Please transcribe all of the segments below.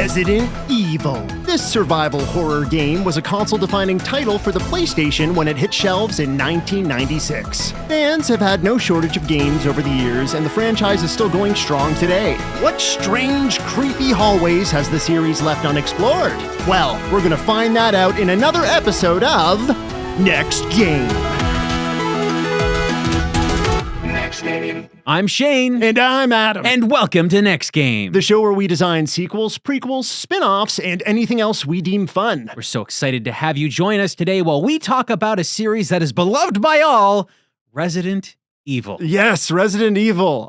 Resident Evil. This survival horror game was a console-defining title for the PlayStation when it hit shelves in 1996. Fans have had no shortage of games over the years, and the franchise is still going strong today. What strange, creepy hallways has the series left unexplored? Well, we're gonna find that out in another episode of Next Game. I'm Shane. And I'm Adam. And welcome to Next Game, the show where we design sequels, prequels, spin-offs, and anything else we deem fun. We're so excited to have you join us today while we talk about a series that is beloved by all, Resident Evil. Yes, Resident Evil.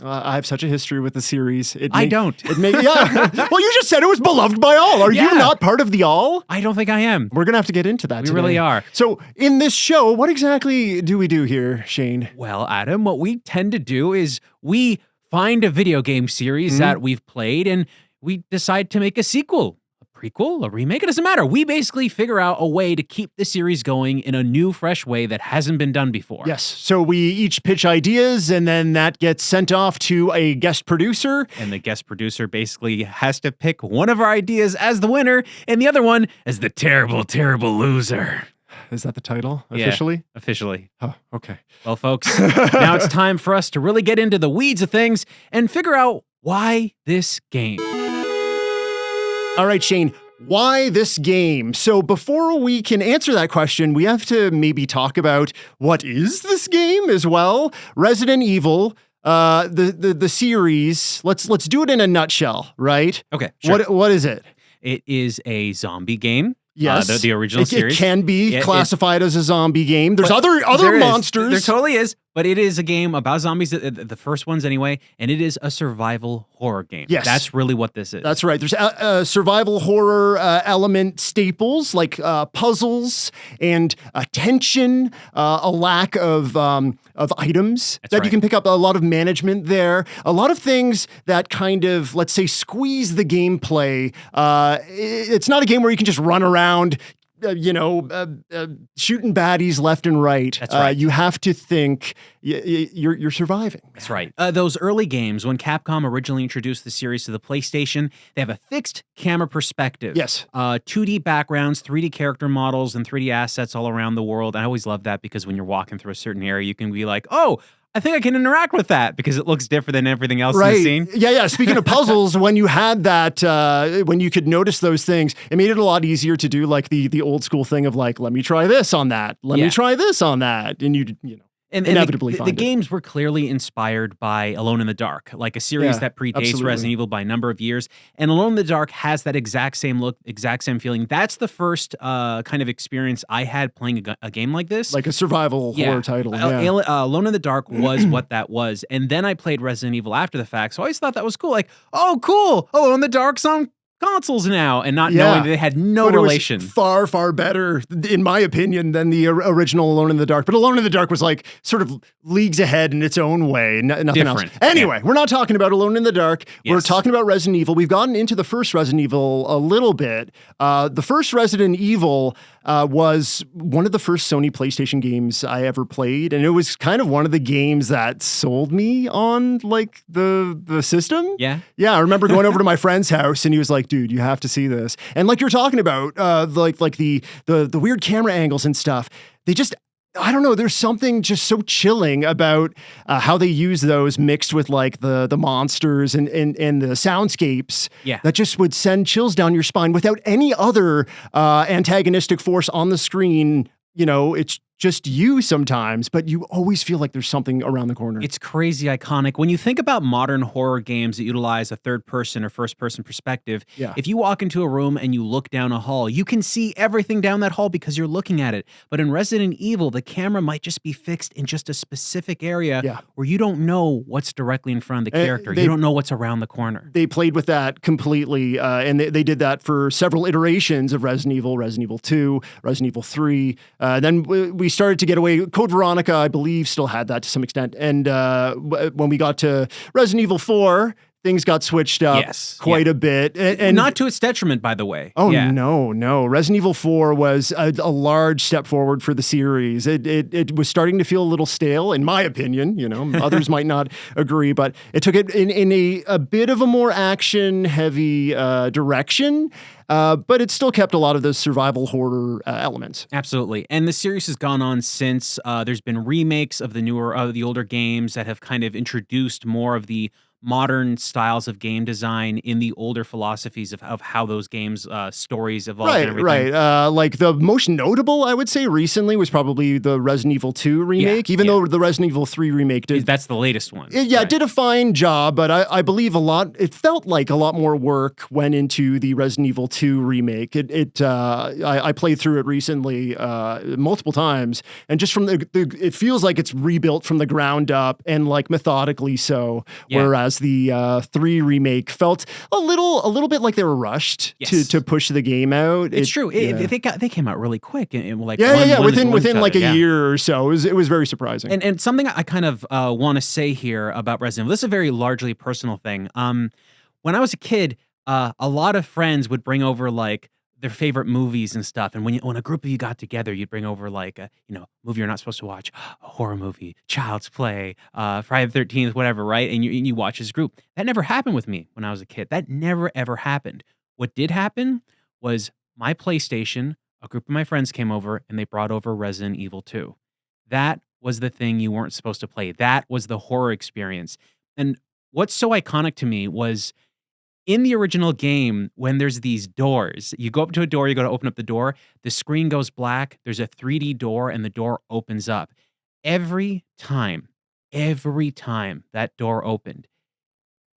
I have such a history with the series. I don't. Yeah. Well, you just said it was beloved by all. Are you not part of the all? I don't think I am. We're going to have to get into that today. We really are. So in this show, what exactly do we do here, Shane? Well, Adam, what we tend to do is we find a video game series that we've played and we decide to make a sequel. Prequel, a remake, it doesn't matter. We basically figure out a way to keep the series going in a new, fresh way that hasn't been done before. Yes, so we each pitch ideas, and then that gets sent off to a guest producer. And the guest producer basically has to pick one of our ideas as the winner, and the other one as the terrible, terrible loser. Is that the title, officially? Yeah, officially. Oh, okay. Well, folks, now it's time for us to really get into the weeds of things and figure out why this game. All right, Shane, why this game? So before we can answer that question, we have to maybe talk about what is this game as well. Resident Evil, the series. Let's do it in a nutshell, right? Okay, sure. What is it? It is a zombie game. Yes, the original series. It can be classified as a zombie game. There's other monsters. There totally is, but it is a game about zombies, the first ones anyway, and it is a survival horror game. Yes. That's really what this is. That's right. There's survival horror element staples like puzzles and tension, a lack of items that you can pick up, a lot of management there, a lot of things that kind of, let's say, squeeze the gameplay. It's not a game where you can just run around shooting baddies left and right. That's right. You have to think you're surviving. That's right. Those early games, when Capcom originally introduced the series to the PlayStation, they have a fixed camera perspective. Yes. 2D backgrounds, 3D character models, and 3D assets all around the world. I always love that because when you're walking through a certain area, you can be like, oh, I think I can interact with that because it looks different than everything else in the scene. Yeah. Speaking of puzzles, when you had that, when you could notice those things, it made it a lot easier to do like the old school thing of like, let me try this on that. Let me try this on that. And you know. And inevitably the games were clearly inspired by Alone in the Dark, like a series that predates Resident Evil by a number of years. And Alone in the Dark has that exact same look, exact same feeling. That's the first kind of experience I had playing a game like this. Like a survival horror title. Alone in the Dark was what that was. And then I played Resident Evil after the fact. So I always thought that was cool. Like, oh, cool. Alone in the Dark's on consoles now, and not knowing that they had no relation. It was far, far better, in my opinion, than the original Alone in the Dark. But Alone in the Dark was like sort of leagues ahead in its own way. Nothing else. Anyway, we're not talking about Alone in the Dark. Yes. We're talking about Resident Evil. We've gotten into the first Resident Evil a little bit. The first Resident Evil was one of the first Sony PlayStation games I ever played, and it was kind of one of the games that sold me on like the system. Yeah, I remember going over to my friend's house, and he was like, "Dude, you have to see this." And like you're talking about, like the weird camera angles and stuff. They just, I don't know. There's something just so chilling about how they use those mixed with like the monsters and the soundscapes. Yeah. That just would send chills down your spine without any other antagonistic force on the screen. You know, it's just you sometimes, but you always feel like there's something around the corner. It's crazy iconic. When you think about modern horror games that utilize a third-person or first-person perspective, if you walk into a room and you look down a hall, you can see everything down that hall because you're looking at it. But in Resident Evil, the camera might just be fixed in just a specific area where you don't know what's directly in front of the character. You don't know what's around the corner. They played with that completely, and they did that for several iterations of Resident Evil 2, Resident Evil 3. Then we started to get away. Code Veronica, I believe, still had that to some extent. And when we got to Resident Evil 4, things got switched up quite a bit. And not to its detriment, by the way. Oh, no. Resident Evil 4 was a large step forward for the series. It was starting to feel a little stale, in my opinion. Others might not agree, but it took it in a bit of a more action-heavy direction. But it still kept a lot of those survival horror elements. Absolutely. And the series has gone on since. There's been remakes of the older games that have kind of introduced more of the modern styles of game design in the older philosophies of how those games stories evolved and everything. Right. Like the most notable, I would say, recently was probably the Resident Evil 2 remake, even though the Resident Evil 3 remake did... That's the latest one. It did a fine job, but I believe it felt like a lot more work went into the Resident Evil 2 remake. I played through it recently multiple times, and just from it feels like it's rebuilt from the ground up and like methodically so, whereas the 3 remake felt a little bit like they were rushed to push the game out. It's true. They came out really quick and like within like a year or so. It was very surprising. And something I kind of want to say here about Resident Evil. This is a very largely personal thing. When I was a kid, a lot of friends would bring over like their favorite movies and stuff. And when a group of you got together, you'd bring over like a movie you're not supposed to watch, a horror movie, Child's Play, Friday the 13th, whatever, right? And you watch as a group. That never happened with me when I was a kid. That never, ever happened. What did happen was my PlayStation, a group of my friends came over and they brought over Resident Evil 2. That was the thing you weren't supposed to play. That was the horror experience. And what's so iconic to me was in the original game, when there's these doors, you go up to a door, you go to open up the door, the screen goes black, there's a 3D door, and the door opens up. Every time that door opened,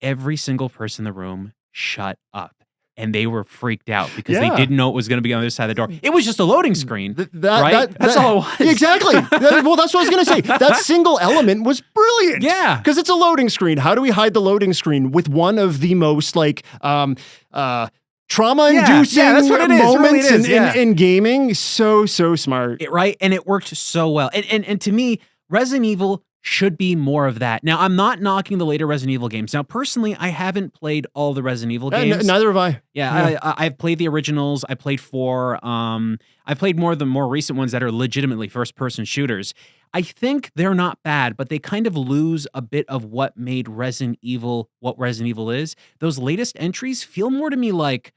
every single person in the room shut up. And they were freaked out because they didn't know what was going to be on the other side of the door. It was just a loading screen, right? That's all it was. Exactly. Well, that's what I was going to say. That single element was brilliant. Yeah. Because it's a loading screen. How do we hide the loading screen with one of the most like trauma-inducing moments in gaming? So smart. Right? And it worked so well. And to me, Resident Evil should be more of that. Now, I'm not knocking the later Resident Evil games. Now, personally, I haven't played all the Resident Evil games. Neither have I. Yeah. I've played the originals. I played 4. I played more of the more recent ones that are legitimately first-person shooters. I think they're not bad, but they kind of lose a bit of what made Resident Evil what Resident Evil is. Those latest entries feel more to me like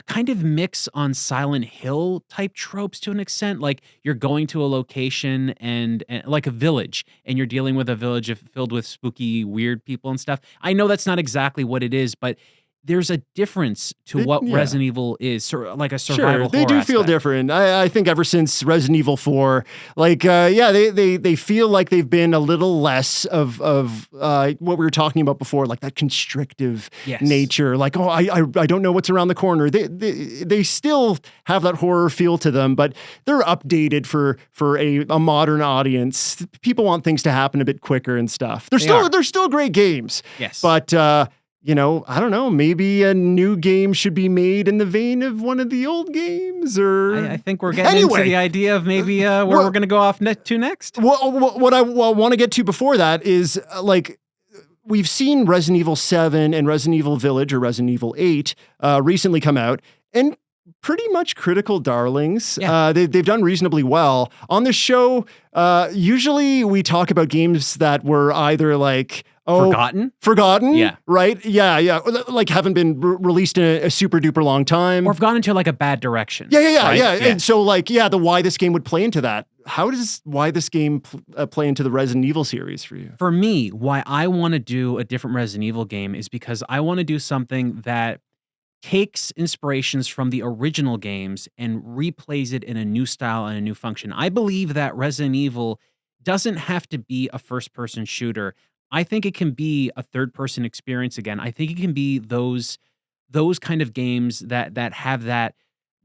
kind of mix on Silent Hill type tropes to an extent. Like you're going to a location and like a village, and you're dealing with a village filled with spooky, weird people and stuff. I know that's not exactly what it is, but there's a difference to what Resident Evil is, sort of like a survival horror they do feel different. I think ever since Resident Evil 4, like, they feel like they've been a little less of what we were talking about before, like that constrictive nature. Like, I don't know what's around the corner. They still have that horror feel to them, but they're updated for a modern audience. People want things to happen a bit quicker and stuff. They're still great games. Yes. But I don't know, maybe a new game should be made in the vein of one of the old games, or... I think we're getting into the idea of maybe where we're going to go off to next. What I want to get to before that is, like, we've seen Resident Evil 7 and Resident Evil Village, or Resident Evil 8, recently come out, and pretty much critical darlings. Yeah. They've done reasonably well. On the show, usually we talk about games that were either, like... Forgotten? Yeah. Right? Yeah. Like haven't been released in a super duper long time. Or have gone into like a bad direction. Yeah. And so like, the why this game would play into that. How does why this game play into the Resident Evil series for you? For me, why I want to do a different Resident Evil game is because I want to do something that takes inspirations from the original games and replays it in a new style and a new function. I believe that Resident Evil doesn't have to be a first-person shooter. I think it can be a third-person experience again. I think it can be those kind of games that have that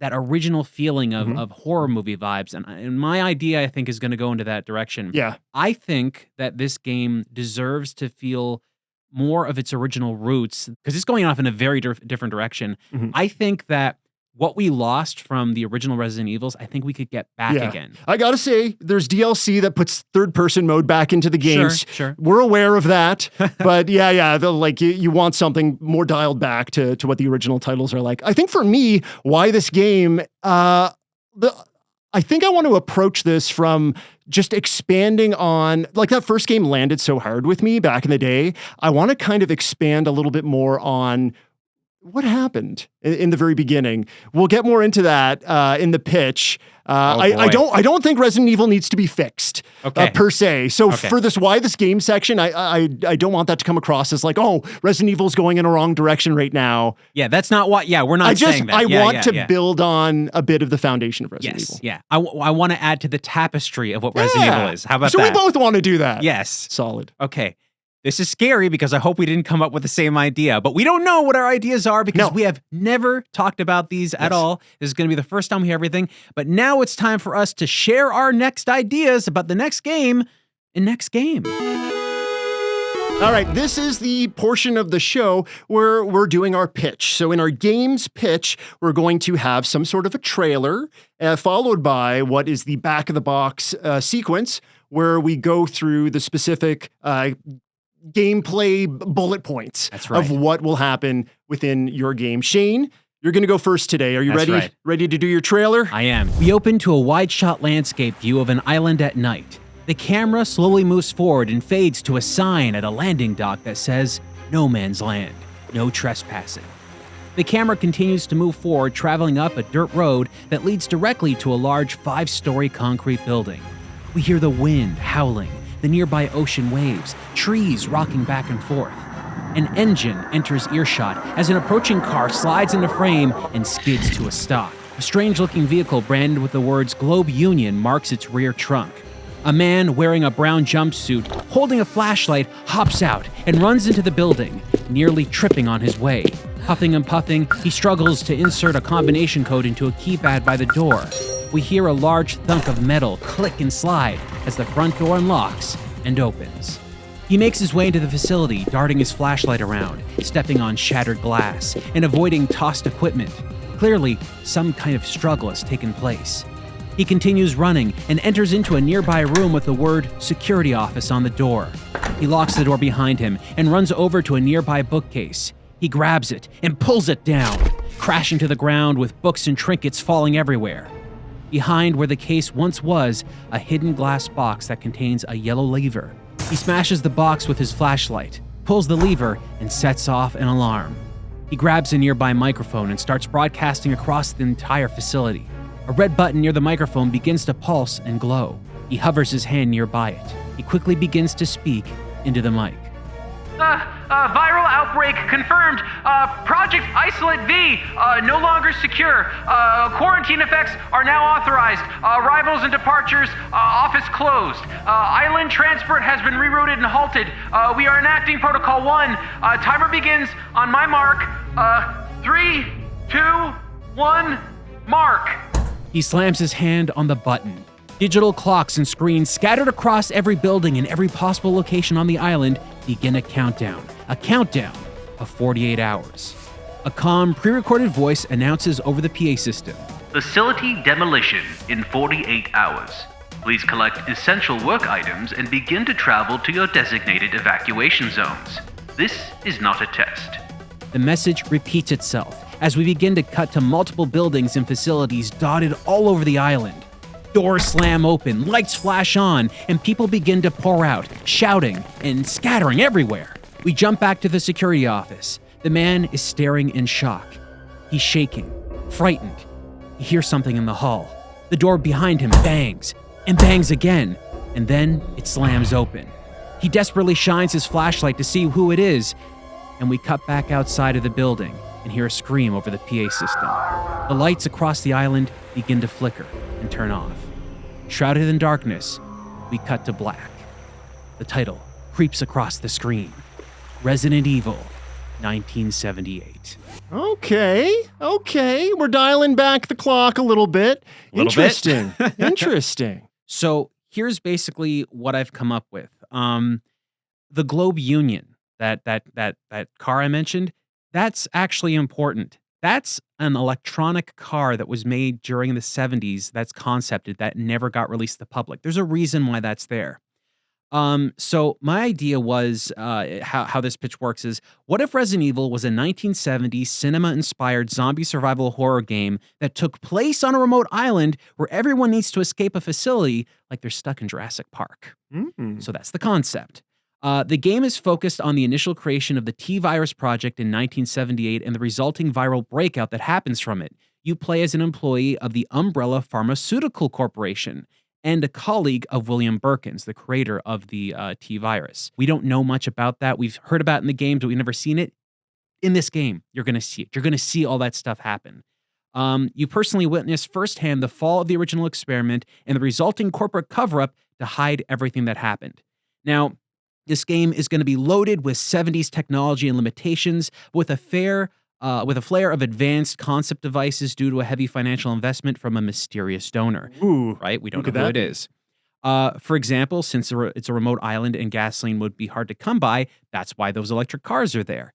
original feeling of horror movie vibes. And my idea, I think, is going to go into that direction. Yeah. I think that this game deserves to feel more of its original roots because it's going off in a very different direction. I think that what we lost from the original Resident Evils, I think we could get back again. I gotta say, there's DLC that puts third-person mode back into the games. Sure. We're aware of that, but you want something more dialed back to what the original titles are like. I think for me, why this game, I think I want to approach this from just expanding on, like that first game landed so hard with me back in the day. I want to kind of expand a little bit more on what happened in the very beginning. We'll get more into that in the pitch. I don't think Resident Evil needs to be fixed per se. So for this why this game section, I don't want that to come across as like, oh, Resident Evil's going in a wrong direction right now. Yeah, that's not what. Yeah, we're not saying that. I want to build on a bit of the foundation of Resident Evil. Yeah, I want to add to the tapestry of what Resident Evil is. How about that? So we both want to do that. Yes, solid. Okay. This is scary because I hope we didn't come up with the same idea, but we don't know what our ideas are because we have never talked about these at all. This is going to be the first time we hear everything, but now it's time for us to share our next ideas about the next game in Next Game. All right, this is the portion of the show where we're doing our pitch. So in our game's pitch, we're going to have some sort of a trailer, followed by what is the back-of-the-box sequence, where we go through the specific gameplay bullet points of what will happen within your game. Shane, you're going to go first today. Are you ready? Ready to do your trailer? I am. We open to a wide-shot landscape view of an island at night. The camera slowly moves forward and fades to a sign at a landing dock that says, "No man's land, no trespassing." The camera continues to move forward, traveling up a dirt road that leads directly to a large 5-story concrete building. We hear the wind howling, the nearby ocean waves, trees rocking back and forth. An engine enters earshot as an approaching car slides into frame and skids to a stop. A strange-looking vehicle branded with the words Globe Union marks its rear trunk. A man wearing a brown jumpsuit, holding a flashlight, hops out and runs into the building, nearly tripping on his way. Huffing and puffing, he struggles to insert a combination code into a keypad by the door. We hear a large thunk of metal click and slide as the front door unlocks and opens. He makes his way into the facility, darting his flashlight around, stepping on shattered glass, and avoiding tossed equipment. Clearly, some kind of struggle has taken place. He continues running and enters into a nearby room with the word "Security Office" on the door. He locks the door behind him and runs over to a nearby bookcase. He grabs it and pulls it down, crashing to the ground with books and trinkets falling everywhere. Behind where the case once was, a hidden glass box that contains a yellow lever. He smashes the box with his flashlight, pulls the lever, and sets off an alarm. He grabs a nearby microphone and starts broadcasting across the entire facility. A red button near the microphone begins to pulse and glow. He hovers his hand nearby it. He quickly begins to speak into the mic. Viral outbreak confirmed. Project Isolate V no longer secure. Quarantine effects are now authorized. Arrivals and departures, office closed. Island transport has been rerouted and halted. We are enacting Protocol 1. Timer begins on my mark. 3, 2, 1, mark. He slams his hand on the button. Digital clocks and screens scattered across every building and every possible location on the island begin a countdown of 48 hours. A calm, pre-recorded voice announces over the PA system. Facility demolition in 48 hours. Please collect essential work items and begin to travel to your designated evacuation zones. This is not a test. The message repeats itself as we begin to cut to multiple buildings and facilities dotted all over the island. Doors slam open, lights flash on, and people begin to pour out, shouting and scattering everywhere. We jump back to the security office. The man is staring in shock. He's shaking, frightened. He hears something in the hall. The door behind him bangs, and bangs again, and then it slams open. He desperately shines his flashlight to see who it is, and we cut back outside of the building and hear a scream over the PA system. The lights across the island begin to flicker and turn off. Shrouded in darkness, we cut to black. The title creeps across the screen. Resident Evil, 1978. Okay. We're dialing back the clock a little bit. Interesting. Interesting. So here's basically what I've come up with. The Globe Union, that car I mentioned, that's actually important. That's an electronic car that was made during the 70s that's concepted that never got released to the public. There's a reason why that's there. So my idea was how this pitch works is, what if Resident Evil was a 1970s cinema-inspired zombie survival horror game that took place on a remote island where everyone needs to escape a facility like they're stuck in Jurassic Park? So that's the concept. The game is focused on the initial creation of the T-Virus project in 1978 and the resulting viral breakout that happens from it. You play as an employee of the Umbrella Pharmaceutical Corporation and a colleague of William Birkin's, the creator of the T-Virus. We don't know much about that. We've heard about it in the game, but we've never seen it. In this game, you're going to see it. You're going to see all that stuff happen. You personally witness firsthand the fall of the original experiment and the resulting corporate cover-up to hide everything that happened. Now, this game is going to be loaded with 70s technology and limitations, with a flair of advanced concept devices due to a heavy financial investment from a mysterious donor. Ooh, right? We don't know who it is. For example, since it's a remote island and gasoline would be hard to come by, that's why those electric cars are there.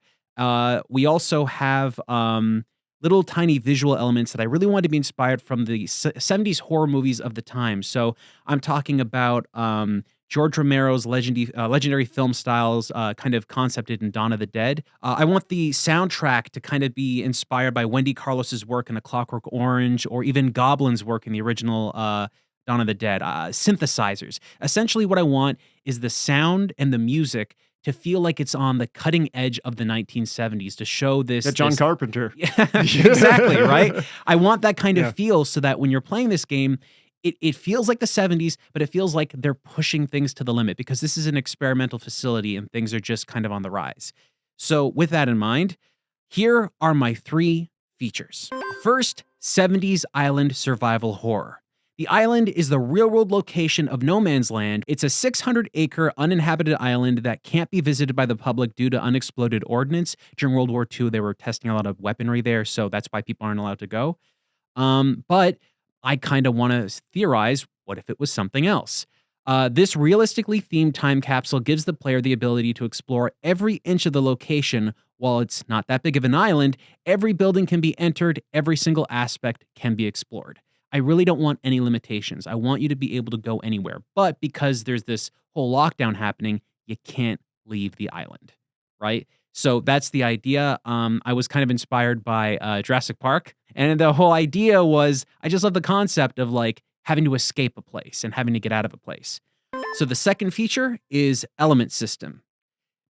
We also have little tiny visual elements that I really wanted to be inspired from the 70s horror movies of the time. So I'm talking about George Romero's legendary film styles kind of concepted in Dawn of the Dead. I want the soundtrack to kind of be inspired by Wendy Carlos's work in A Clockwork Orange, or even Goblin's work in the original Dawn of the Dead. Synthesizers. Essentially what I want is the sound and the music to feel like it's on the cutting edge of the 1970s, to show this... John Carpenter. Yeah, exactly, right? I want that kind of feel so that when you're playing this game, it feels like the 70s, but it feels like they're pushing things to the limit, because this is an experimental facility and things are just kind of on the rise. So with that in mind, here are my 3 features. First, 70s island survival horror. The island is the real-world location of no man's land. It's a 600-acre uninhabited island that can't be visited by the public due to unexploded ordnance. During World War II, they were testing a lot of weaponry there, so that's why people aren't allowed to go. But I kind of want to theorize, what if it was something else? This realistically themed time capsule gives the player the ability to explore every inch of the location. While it's not that big of an island, every building can be entered, every single aspect can be explored. I really don't want any limitations. I want you to be able to go anywhere. But because there's this whole lockdown happening, you can't leave the island, right? So that's the idea. I was kind of inspired by Jurassic Park. And the whole idea was, I just love the concept of like having to escape a place and having to get out of a place. So the second feature is element system.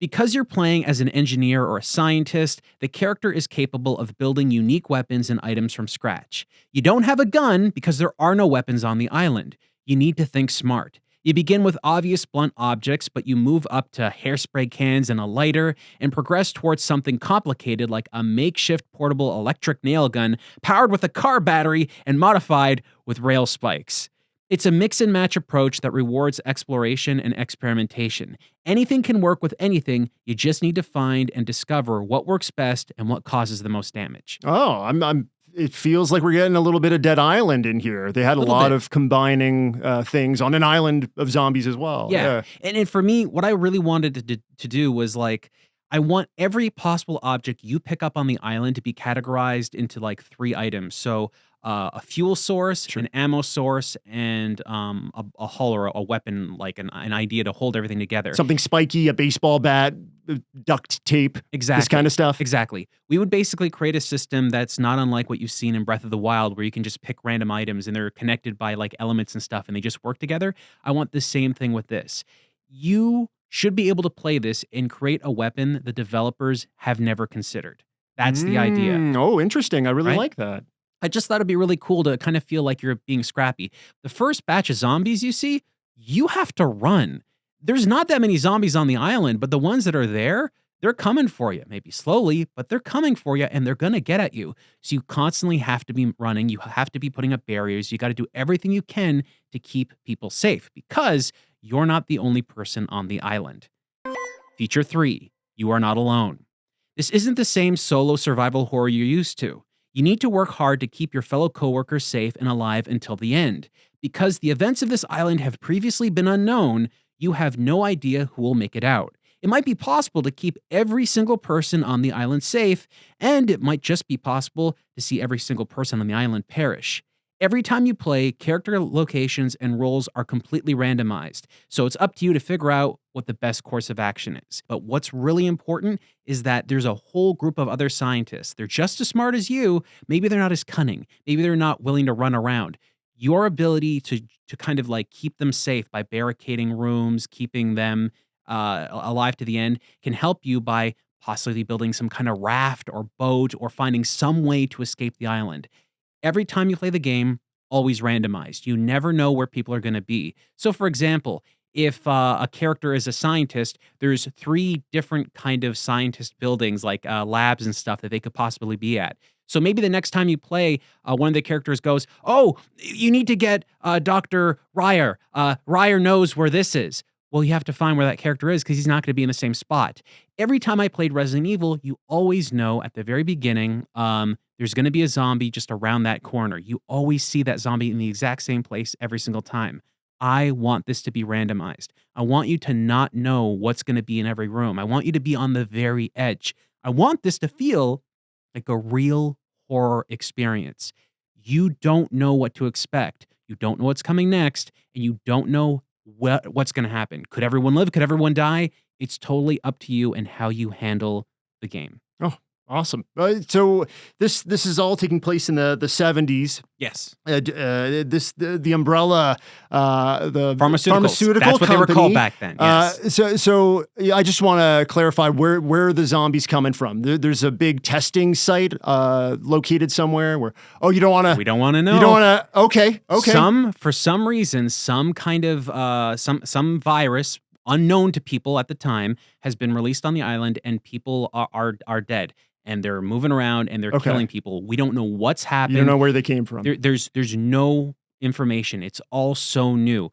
Because you're playing as an engineer or a scientist, the character is capable of building unique weapons and items from scratch. You don't have a gun because there are no weapons on the island. You need to think smart. You begin with obvious blunt objects, but you move up to hairspray cans and a lighter and progress towards something complicated like a makeshift portable electric nail gun powered with a car battery and modified with rail spikes. It's a mix and match approach that rewards exploration and experimentation. Anything can work with anything. You just need to find and discover what works best and what causes the most damage. Oh, it feels like we're getting a little bit of Dead Island in here. They had a lot of combining things on an island of zombies as well. Yeah. And for me, what I really wanted to do was like, I want every possible object you pick up on the island to be categorized into like 3 items. So a fuel source, an ammo source, and a hull or a weapon, like an idea to hold everything together. Something spiky, a baseball bat, duct tape, exactly. This kind of stuff. Exactly. We would basically create a system that's not unlike what you've seen in Breath of the Wild, where you can just pick random items and they're connected by like elements and stuff and they just work together. I want the same thing with this. You should be able to play this and create a weapon the developers have never considered. That's the idea. Oh, interesting. I really like that. I just thought it'd be really cool to kind of feel like you're being scrappy. The first batch of zombies you see, you have to run. There's not that many zombies on the island, but the ones that are there, they're coming for you. Maybe slowly, but they're coming for you and they're going to get at you. So you constantly have to be running. You have to be putting up barriers. You got to do everything you can to keep people safe because you're not the only person on the island. Feature 3, you are not alone. This isn't the same solo survival horror you're used to. You need to work hard to keep your fellow coworkers safe and alive until the end. Because the events of this island have previously been unknown, you have no idea who will make it out. it might be possible to keep every single person on the island safe, and it might just be possible to see every single person on the island perish. Every time you play, character locations and roles are completely randomized, so it's up to you to figure out what the best course of action is. But what's really important is that there's a whole group of other scientists. They're just as smart as you. Maybe they're not as cunning. Maybe they're not willing to run around. Your ability to kind of like keep them safe by barricading rooms, keeping them alive to the end, can help you by possibly building some kind of raft or boat or finding some way to escape the island. Every time you play the game, always randomized. You never know where people are going to be. So, for example, if a character is a scientist, there's 3 different kind of scientist buildings, like labs and stuff that they could possibly be at. So maybe the next time you play, one of the characters goes, "Oh, you need to get Dr. Ryer. Ryer knows where this is." Well, you have to find where that character is because he's not going to be in the same spot. Every time I played Resident Evil, you always know at the very beginning, there's going to be a zombie just around that corner. You always see that zombie in the exact same place every single time. I want this to be randomized. I want you to not know what's going to be in every room. I want you to be on the very edge. I want this to feel like a real horror experience. You don't know what to expect. You don't know what's coming next, and you don't know what's going to happen. Could everyone live? Could everyone die? It's totally up to you and how you handle the game. Oh, awesome. So this is all taking place in the 70s. Yes. The Umbrella, the pharmaceutical That's what company, they were called back then. Yes. So I just want to clarify where the zombies coming from. There's a big testing site located somewhere where, you don't want to. We don't want to know. You don't want to. Okay. For some reason, some kind of some virus unknown to people at the time has been released on the island, and people are dead. And they're moving around and they're killing people. We don't know what's happened. You don't know where they came from. There's no information. It's all so new.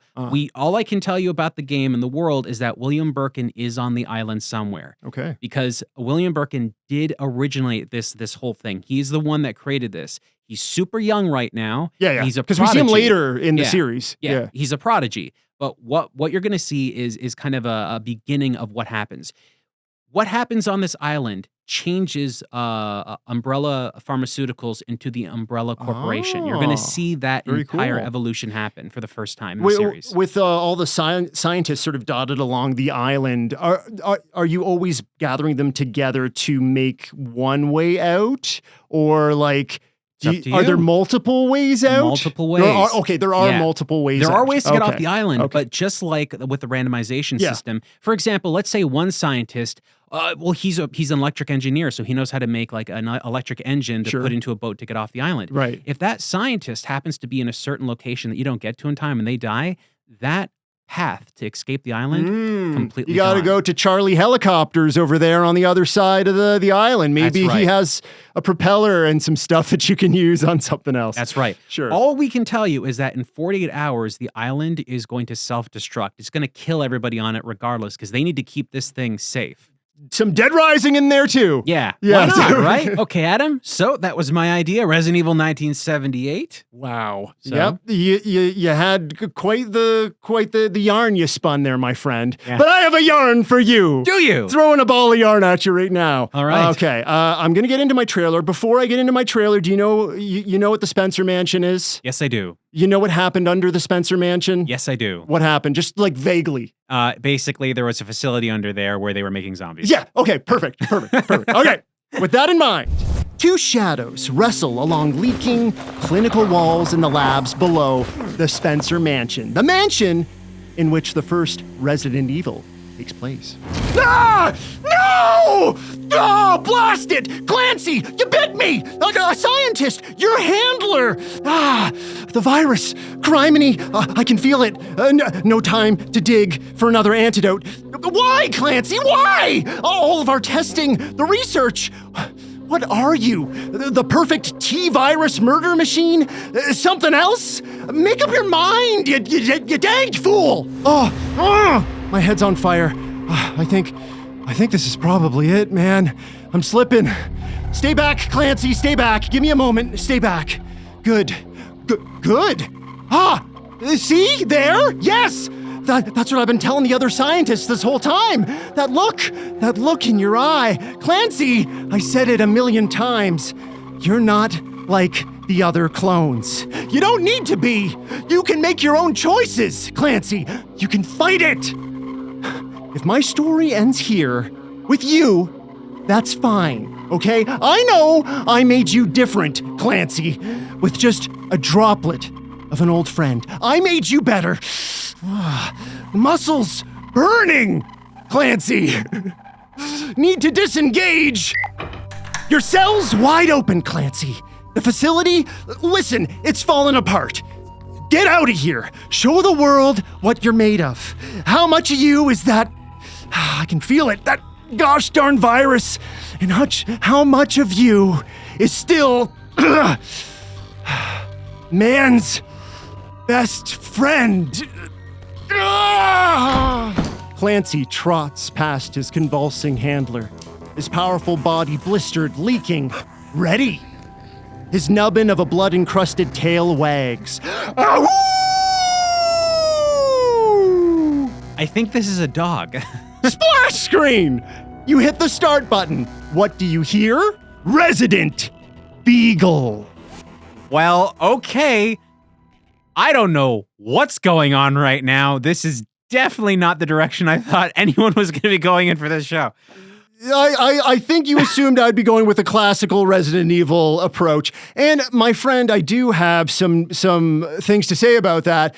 All I can tell you about the game and the world is that William Birkin is on the island somewhere. Okay. Because William Birkin did originate this whole thing. He's the one that created this. He's super young right now. Yeah. He's a because prodigy. we see him later in the series. Yeah. He's a prodigy. But what you're going to see is kind of a beginning of what happens. What happens on this island changes Umbrella Pharmaceuticals into the Umbrella Corporation. You're going to see that entire evolution happen for the first time in the series. With all the scientists sort of dotted along the island, are you always gathering them together to make one way out? Or like... Are there multiple ways out? Multiple ways. There are multiple ways out. There are ways to get off the island, but just like with the randomization system, for example, let's say one scientist, he's an electric engineer, so he knows how to make like an electric engine to put into a boat to get off the island. Right. If that scientist happens to be in a certain location that you don't get to in time and they die, that path to escape the island completely you got to go to Charlie Helicopters over there on the other side of the island. Maybe he has a propeller and some stuff that you can use on something else. That's right. Sure. All we can tell you is that in 48 hours, the island is going to self-destruct. It's going to kill everybody on it regardless because they need to keep this thing safe. Some Dead Rising in there too. Yeah. Why not, right? Okay, Adam. So that was my idea. Resident Evil 1978. Wow. So? Yep. You had quite the yarn you spun there, my friend. Yeah. But I have a yarn for you. Do you? Throwing a ball of yarn at you right now. All right. Okay. I'm gonna get into my trailer. Before I get into my trailer, do you know what the Spencer Mansion is? Yes, I do. You know what happened under the Spencer Mansion? Yes, I do. What happened? Just like vaguely. Basically, there was a facility under there where they were making zombies. Yeah. Okay. Perfect. Okay. With that in mind, 2 shadows wrestle along leaking clinical walls in the labs below the Spencer Mansion. The mansion in which the first Resident Evil takes place. Ah! No! Oh, blast it! Clancy, you bit me! A scientist, your handler! Ah, the virus! Criminy! I can feel it. No time to dig for another antidote. Why, Clancy? Why? All of our testing, the research. What are you? The perfect T-virus murder machine? Something else? Make up your mind, you danged fool! My head's on fire. I think this is probably it, man. I'm slipping. Stay back, Clancy, stay back. Give me a moment, stay back. Good. Ah, see? There? Yes! That's what I've been telling the other scientists this whole time. That look in your eye. Clancy, I said it 1,000,000 times. You're not like the other clones. You don't need to be. You can make your own choices, Clancy. You can fight it. If my story ends here, with you, that's fine, okay? I know I made you different, Clancy, with just a droplet of an old friend. I made you better. Muscles burning, Clancy. Need to disengage. Your cell's wide open, Clancy. The facility, listen, it's falling apart. Get out of here. Show the world what you're made of. How much of you is that? I can feel it, that gosh darn virus. And how much of you is still man's best friend? Clancy trots past his convulsing handler, his powerful body blistered, leaking, ready. His nubbin of a blood-encrusted tail wags. I think this is a dog. Splash screen! You hit the start button. What do you hear? Resident Beagle. Well, okay. I don't know what's going on right now. This is definitely not the direction I thought anyone was going to be going in for this show. I think you assumed I'd be going with a classical Resident Evil approach. And my friend, I do have some things to say about that.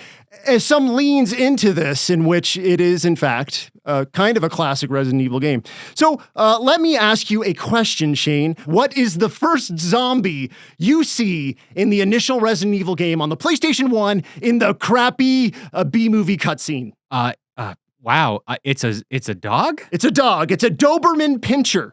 As some leans into this, in which it is, in fact, kind of a classic Resident Evil game. So let me ask you a question, Shane. What is the first zombie you see in the initial Resident Evil game on the PlayStation 1 in the crappy B-movie cutscene? Wow, it's a dog? It's a dog. It's a Doberman Pinscher.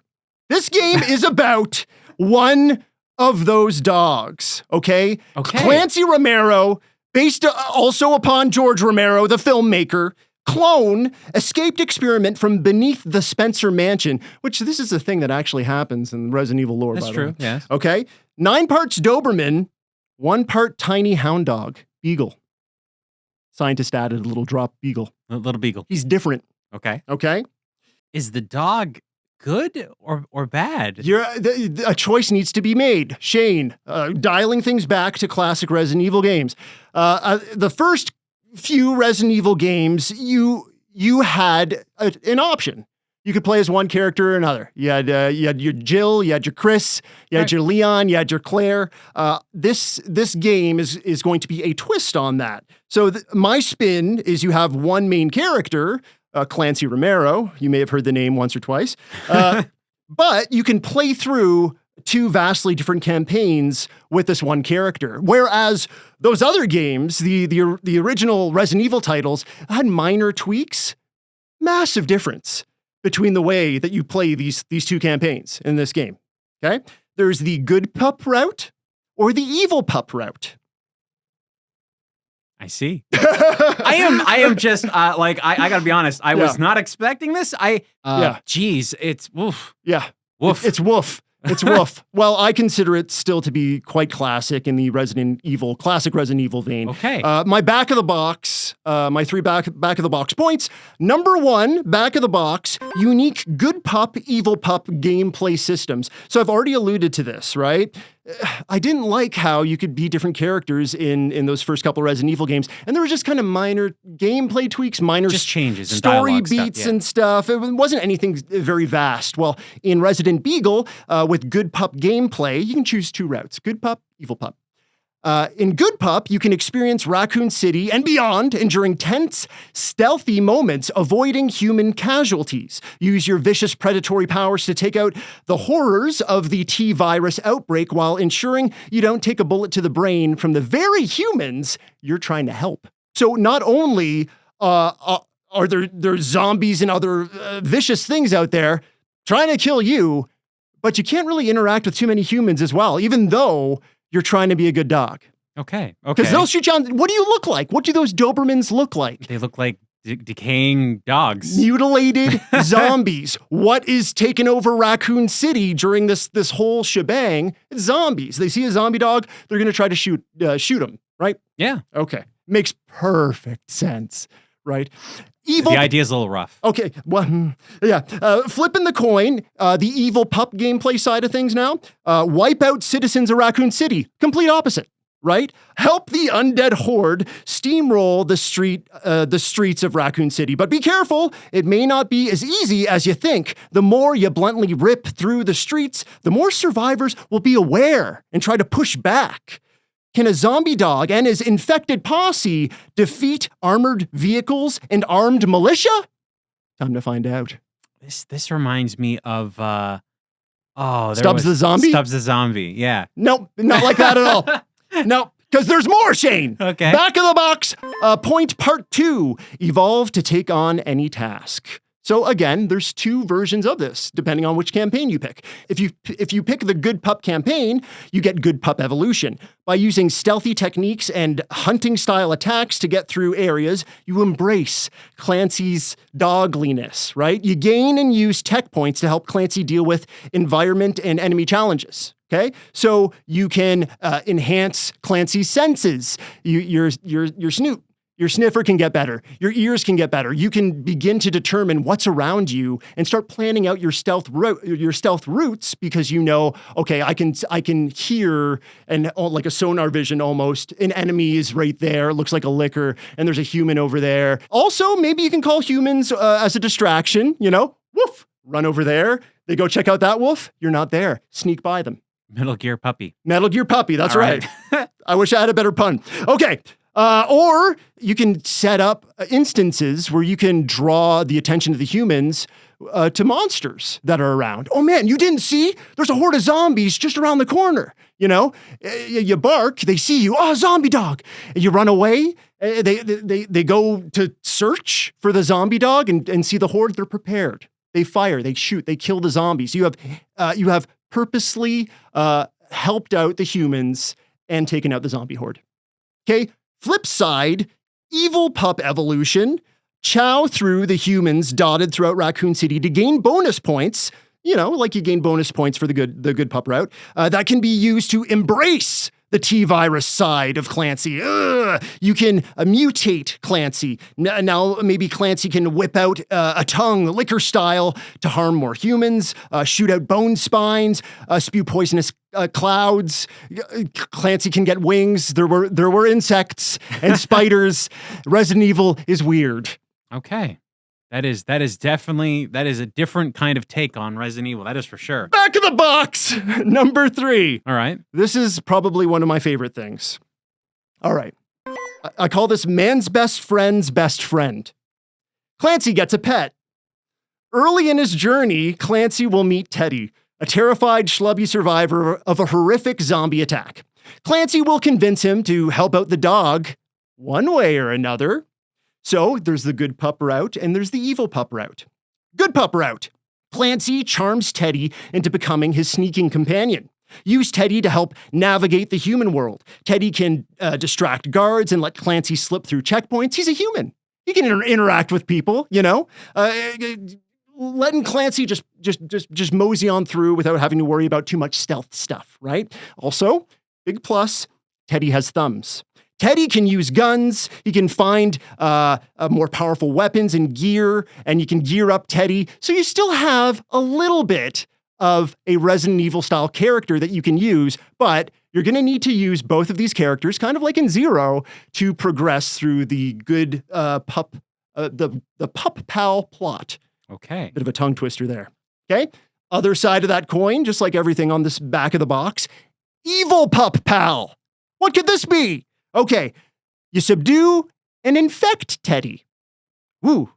This game is about one of those dogs, okay? Clancy Romero, based also upon George Romero, the filmmaker, clone, escaped experiment from beneath the Spencer Mansion, which this is a thing that actually happens in Resident Evil lore, That's by true, the way. yes. Okay? 9 parts Doberman, 1 part tiny hound dog, Beagle. Scientist added a little drop Beagle. A little Beagle. He's different. Okay. Okay? Is the dog good or bad? A choice needs to be made. Shane, dialing things back to classic Resident Evil games. The first few Resident Evil games, you had an option. You could play as one character or another. You had your Jill, you had your Chris, you had your Leon, you had your Claire. This game is going to be a twist on that. So my spin is you have one main character, Clancy Romero. You may have heard the name once or twice. But you can play through 2 vastly different campaigns with this one character. Whereas those other games, the original Resident Evil titles, had minor tweaks. Massive difference between the way that you play these 2 campaigns in this game, okay? There's the good pup route or the evil pup route. I see. I am just, I gotta be honest, I was not expecting this. Geez, it's woof. Yeah. Woof. It's woof. It's woof. Well, I consider it still to be quite classic in the classic Resident Evil vein. Okay. My back of the box, my 3 back of the box points. Number 1, back of the box, unique good pup, evil pup gameplay systems. So I've already alluded to this, right? I didn't like how you could be different characters in those first couple Resident Evil games, and there were just kind of minor gameplay tweaks, minor just changes in story dialogue beats stuff, and stuff. It wasn't anything very vast. Well, in Resident Beagle, with good pup gameplay, you can choose 2 routes: good pup, evil pup. In Good Pup, you can experience Raccoon City and beyond, enduring tense, stealthy moments, avoiding human casualties. Use your vicious predatory powers to take out the horrors of the T-virus outbreak while ensuring you don't take a bullet to the brain from the very humans you're trying to help. So not only are there zombies and other vicious things out there trying to kill you, but you can't really interact with too many humans as well, even though you're trying to be a good dog. Okay. Because they'll shoot you on. What do you look like? What do those Dobermans look like? They look like decaying dogs. Mutilated zombies. What is taking over Raccoon City during this whole shebang? It's zombies. They see a zombie dog, they're going to try to shoot them, right? Yeah. Okay. Makes perfect sense. right? The idea is a little rough. Okay, well, yeah. Flipping the coin, the evil pup gameplay side of things now. Wipe out citizens of Raccoon City. Complete opposite, right? Help the undead horde steamroll the streets of Raccoon City. But be careful, it may not be as easy as you think. The more you bluntly rip through the streets, the more survivors will be aware and try to push back. Can a zombie dog and his infected posse defeat armored vehicles and armed militia? Time to find out. This reminds me of Stubbs the Zombie? Stubbs the Zombie, yeah. Nope, not like that at all. Nope, because there's more, Shane. Okay. Back of the box, point part 2, evolve to take on any task. So again, there's 2 versions of this, depending on which campaign you pick. If you pick the Good Pup campaign, you get Good Pup Evolution. By using stealthy techniques and hunting-style attacks to get through areas, you embrace Clancy's dogliness, right? You gain and use tech points to help Clancy deal with environment and enemy challenges. Okay, so you can enhance Clancy's senses. Your snoot. Your sniffer can get better. Your ears can get better. You can begin to determine what's around you and start planning out your stealth routes because you know, okay, I can hear and like a sonar vision almost. An enemy is right there. It looks like a licker, and there's a human over there. Also, maybe you can call humans as a distraction. You know, woof, run over there. They go check out that wolf. You're not there. Sneak by them. Metal Gear Puppy. Metal Gear Puppy. That's right. I wish I had a better pun. Okay. Or you can set up instances where you can draw the attention of the humans to monsters that are around. Oh man, you didn't see? There's a horde of zombies just around the corner. You know, you bark, they see you. Oh, zombie dog! And you run away. They go to search for the zombie dog and see the horde. They're prepared. They fire. They shoot. They kill the zombies. You have purposely helped out the humans and taken out the zombie horde. Okay. Flip side, evil pup evolution. Chow through the humans dotted throughout Raccoon City to gain bonus points. You know, like you gain bonus points for the good pup route. That can be used to embrace the T-virus side of Clancy. You can mutate Clancy. Now maybe Clancy can whip out a tongue, liquor style, to harm more humans, shoot out bone spines, spew poisonous clouds. Clancy can get wings. There were insects and spiders. Resident Evil is weird. Okay. That is a different kind of take on Resident Evil. That is for sure. Back of the box, number 3. All right. This is probably one of my favorite things. All right. I call this man's best friend's best friend. Clancy gets a pet. Early in his journey, Clancy will meet Teddy, a terrified schlubby survivor of a horrific zombie attack. Clancy will convince him to help out the dog one way or another. So there's the good pup route and there's the evil pup route. Good pup route. Clancy charms Teddy into becoming his sneaking companion. Use Teddy to help navigate the human world. Teddy can distract guards and let Clancy slip through checkpoints. He's a human. He can interact with people, you know. Letting Clancy just mosey on through without having to worry about too much stealth stuff, right? Also, big plus, Teddy has thumbs. Teddy can use guns, he can find more powerful weapons and gear, and you can gear up Teddy. So you still have a little bit of a Resident Evil style character that you can use, but you're going to need to use both of these characters, kind of like in Zero, to progress through the good pup, the pup pal plot. Okay. Bit of a tongue twister there. Okay. Other side of that coin, just like everything on this back of the box, evil pup pal. What could this be? Okay, you subdue and infect Teddy. Woo,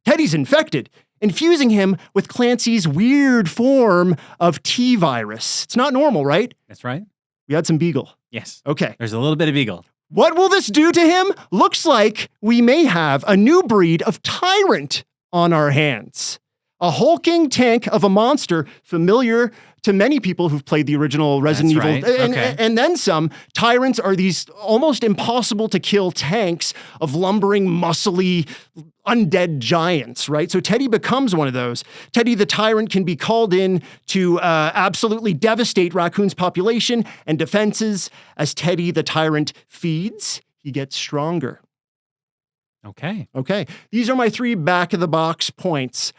Teddy's infected, infusing him with Clancy's weird form of T-virus. It's not normal, right? That's right. We had some Beagle. Yes. Okay. There's a little bit of Beagle. What will this do to him? Looks like we may have a new breed of tyrant on our hands. A hulking tank of a monster familiar to many people who've played the original Resident Evil. Right. And then some. Tyrants are these almost impossible to kill tanks of lumbering, muscly, undead giants, right? So Teddy becomes one of those. Teddy the Tyrant can be called in to absolutely devastate Raccoon's population and defenses. As Teddy the Tyrant feeds, he gets stronger. Okay. These are my 3 back-of-the-box points.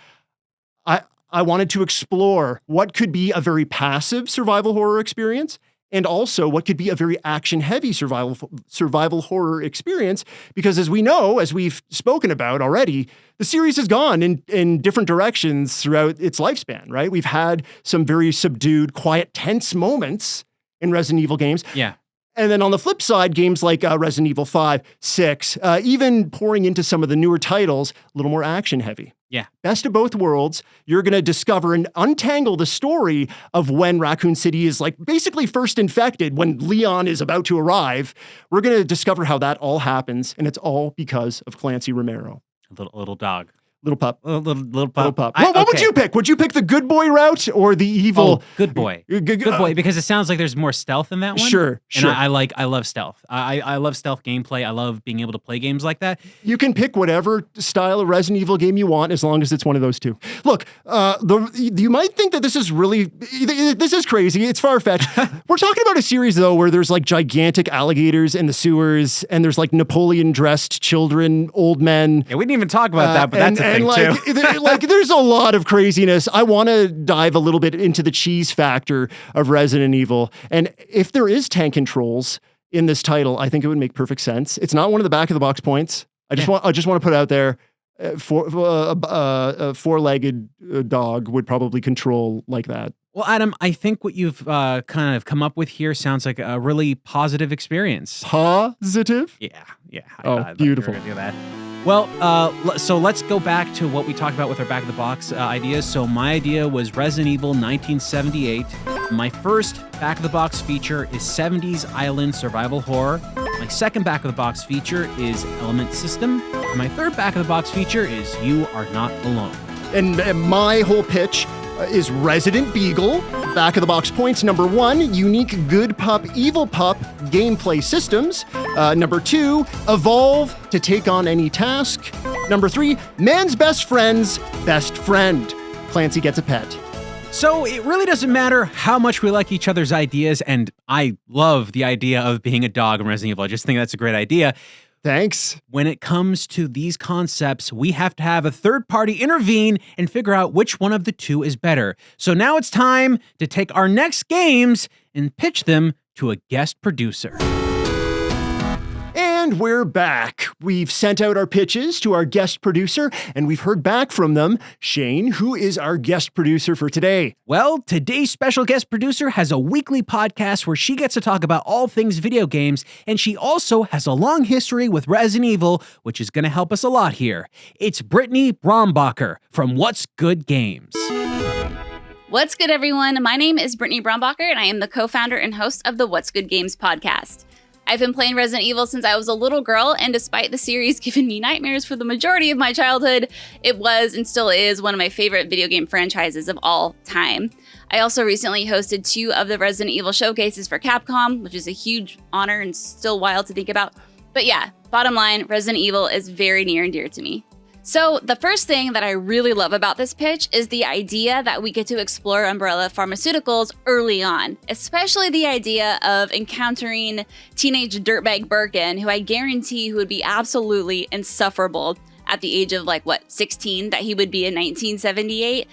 I wanted to explore what could be a very passive survival horror experience and also what could be a very action-heavy survival horror experience, because as we know, as we've spoken about already, the series has gone in different directions throughout its lifespan, right? We've had some very subdued, quiet, tense moments in Resident Evil games. Yeah. And then on the flip side, games like Resident Evil 5, 6, even pouring into some of the newer titles, a little more action-heavy. Yeah. Best of both worlds. You're going to discover and untangle the story of when Raccoon City is like basically first infected, when Leon is about to arrive. We're going to discover how that all happens, and it's all because of Clancy Romero. Little dog. Little pup. Little pup. What would you pick? Would you pick the good boy route or the evil? Good boy. Good boy, because it sounds like there's more stealth in that one. Sure. And I love stealth. I love stealth gameplay. I love being able to play games like that. You can pick whatever style of Resident Evil game you want as long as it's one of those 2. Look, you might think that this is crazy. It's far-fetched. We're talking about a series, though, where there's like gigantic alligators in the sewers, and there's like Napoleon-dressed children, old men. Yeah, we didn't even talk about that, but that's a thing, too. There's a lot of craziness. I want to dive a little bit into the cheese factor of Resident Evil. And if there is tank controls in this title, I think it would make perfect sense. It's not one of the back-of-the-box points. I just want to put out there, a 4-legged dog would probably control like that. Well, Adam, I think what you've kind of come up with here sounds like a really positive experience. Positive? Yeah. Beautiful. Do that. Well, so let's go back to what we talked about with our back-of-the-box ideas. So my idea was Resident Evil 1978. My first back-of-the-box feature is 70s island survival horror. My second back-of-the-box feature is Element System. And my third back-of-the-box feature is You Are Not Alone. And my whole pitch is Resident Beagle. Back of the box points. Number 1, unique good pup, evil pup gameplay systems. Number 2, evolve to take on any task. Number 3, man's best friend's best friend. Clancy gets a pet. So it really doesn't matter how much we like each other's ideas, and I love the idea of being a dog in Resident Evil. I just think that's a great idea. Thanks. When it comes to these concepts, we have to have a third party intervene and figure out which one of the 2 is better. So now it's time to take our next games and pitch them to a guest producer. And we're back. We've sent out our pitches to our guest producer, and we've heard back from them. Shane, who is our guest producer for today? Well, today's special guest producer has a weekly podcast where she gets to talk about all things video games, and she also has a long history with Resident Evil, which is going to help us a lot here. It's Brittany Brombacher from What's Good Games. What's good, everyone? My name is Brittany Brombacher, and I am the co-founder and host of the What's Good Games podcast. I've been playing Resident Evil since I was a little girl, and despite the series giving me nightmares for the majority of my childhood, it was and still is one of my favorite video game franchises of all time. I also recently hosted 2 of the Resident Evil showcases for Capcom, which is a huge honor and still wild to think about. But yeah, bottom line, Resident Evil is very near and dear to me. So the first thing that I really love about this pitch is the idea that we get to explore Umbrella Pharmaceuticals early on, especially the idea of encountering teenage dirtbag Birkin, who I guarantee would be absolutely insufferable at the age of 16 that he would be in 1978.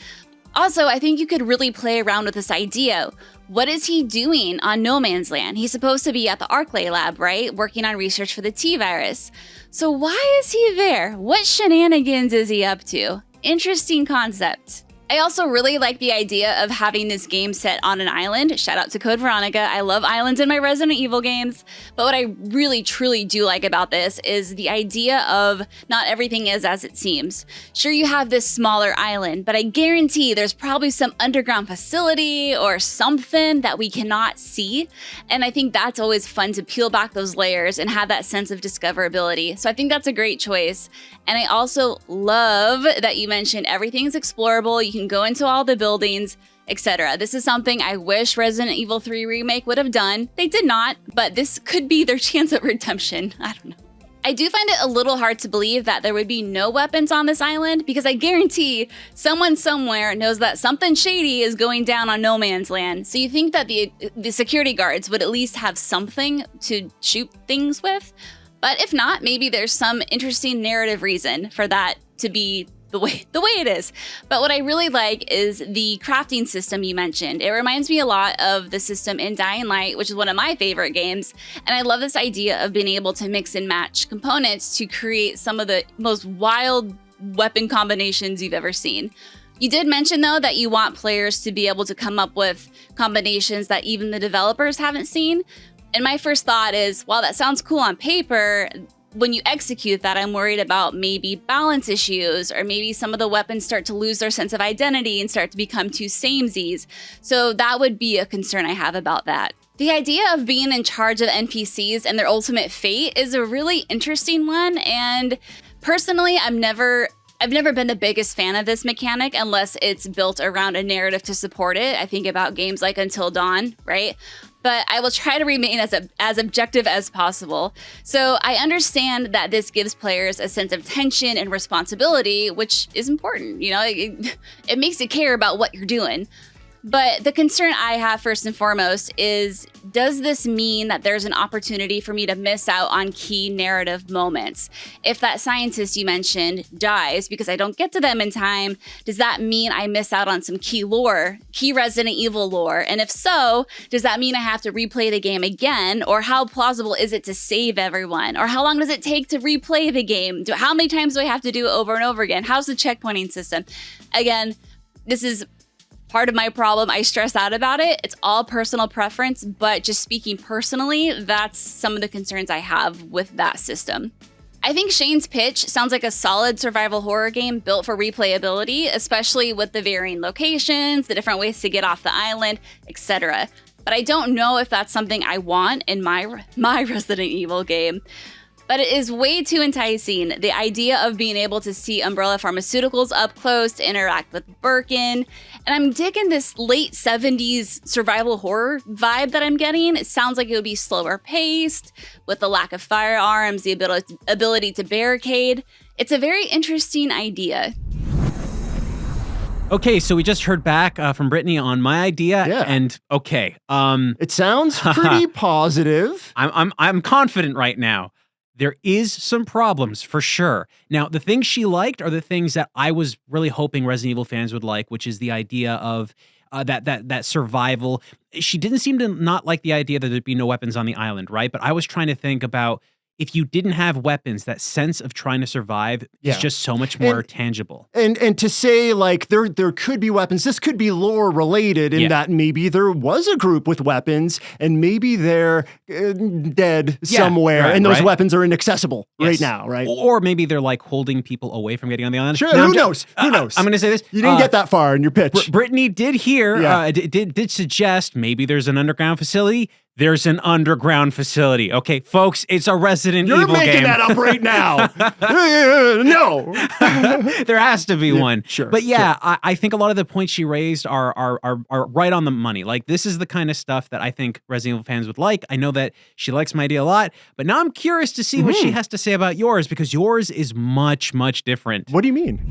Also, I think you could really play around with this idea. What is he doing on No Man's Land? He's supposed to be at the Arclay lab, right? Working on research for the T-virus. So why is he there? What shenanigans is he up to? Interesting concept. I also really like the idea of having this game set on an island. Shout out to Code Veronica. I love islands in my Resident Evil games. But what I really, truly do like about this is the idea of not everything is as it seems. Sure, you have this smaller island, but I guarantee there's probably some underground facility or something that we cannot see. And I think that's always fun to peel back those layers and have that sense of discoverability. So I think that's a great choice. And I also love that you mentioned everything's explorable. You can go into all the buildings, etc. This is something I wish Resident Evil 3 Remake would have done. They did not, but this could be their chance at redemption. I don't know. I do find it a little hard to believe that there would be no weapons on this island, because I guarantee someone somewhere knows that something shady is going down on No Man's Land. So you think that the security guards would at least have something to shoot things with? But if not, maybe there's some interesting narrative reason for that to be the way it is. But what I really like is the crafting system you mentioned. It reminds me a lot of the system in Dying Light, which is one of my favorite games. And I love this idea of being able to mix and match components to create some of the most wild weapon combinations you've ever seen. You did mention, though, that you want players to be able to come up with combinations that even the developers haven't seen. And my first thought is, while that sounds cool on paper, when you execute that, I'm worried about maybe balance issues, or maybe some of the weapons start to lose their sense of identity and start to become too samesies. So that would be a concern I have about that. The idea of being in charge of NPCs and their ultimate fate is a really interesting one. And personally, I've never been the biggest fan of this mechanic unless it's built around a narrative to support it. I think about games like Until Dawn, right? But I will try to remain as objective as possible. So I understand that this gives players a sense of tension and responsibility, which is important. You know, it makes you care about what you're doing. But the concern I have first and foremost is, does this mean that there's an opportunity for me to miss out on key narrative moments? If that scientist you mentioned dies because I don't get to them in time, does that mean I miss out on some key lore, key Resident Evil lore? And if so, does that mean I have to replay the game again? Or how plausible is it to save everyone? Or how long does it take to replay the game? How many times do I have to do it over and over again? How's the checkpointing system? Again, this is part of my problem. I stress out about it. It's all personal preference, but just speaking personally, that's some of the concerns I have with that system. I think Shane's pitch sounds like a solid survival horror game built for replayability, especially with the varying locations, the different ways to get off the island, etc. But I don't know if that's something I want in my Resident Evil game. But it is way too enticing. The idea of being able to see Umbrella Pharmaceuticals up close, to interact with Birkin. And I'm digging this late 70s survival horror vibe that I'm getting. It sounds like it would be slower paced, with the lack of firearms, the ability to barricade. It's a very interesting idea. Okay, so we just heard back from Brittany on my idea, and okay. It sounds pretty positive. I'm confident right now. There is some problems for sure. Now, the things she liked are the things that I was really hoping Resident Evil fans would like, which is the idea of that survival. She didn't seem to not like the idea that there'd be no weapons on the island, right? But I was trying to think about, if you didn't have weapons, that sense of trying to survive is just so much more tangible. And to say, like, there could be weapons, this could be lore related in that maybe there was a group with weapons and maybe they're dead somewhere and those weapons are inaccessible right now, right? Or maybe they're like holding people away from getting on the island. Sure, who knows? Who knows? I'm going to say this. You didn't get that far in your pitch. Brittany did hear, did suggest maybe there's an underground facility. There's an underground facility. Okay, folks, it's a Resident Evil game. You're making that up right now. No. There has to be one. Sure. But I think a lot of the points she raised are right on the money. Like, this is the kind of stuff that I think Resident Evil fans would like. I know that she likes my idea a lot, but now I'm curious to see what she has to say about yours, because yours is much, much different. What do you mean?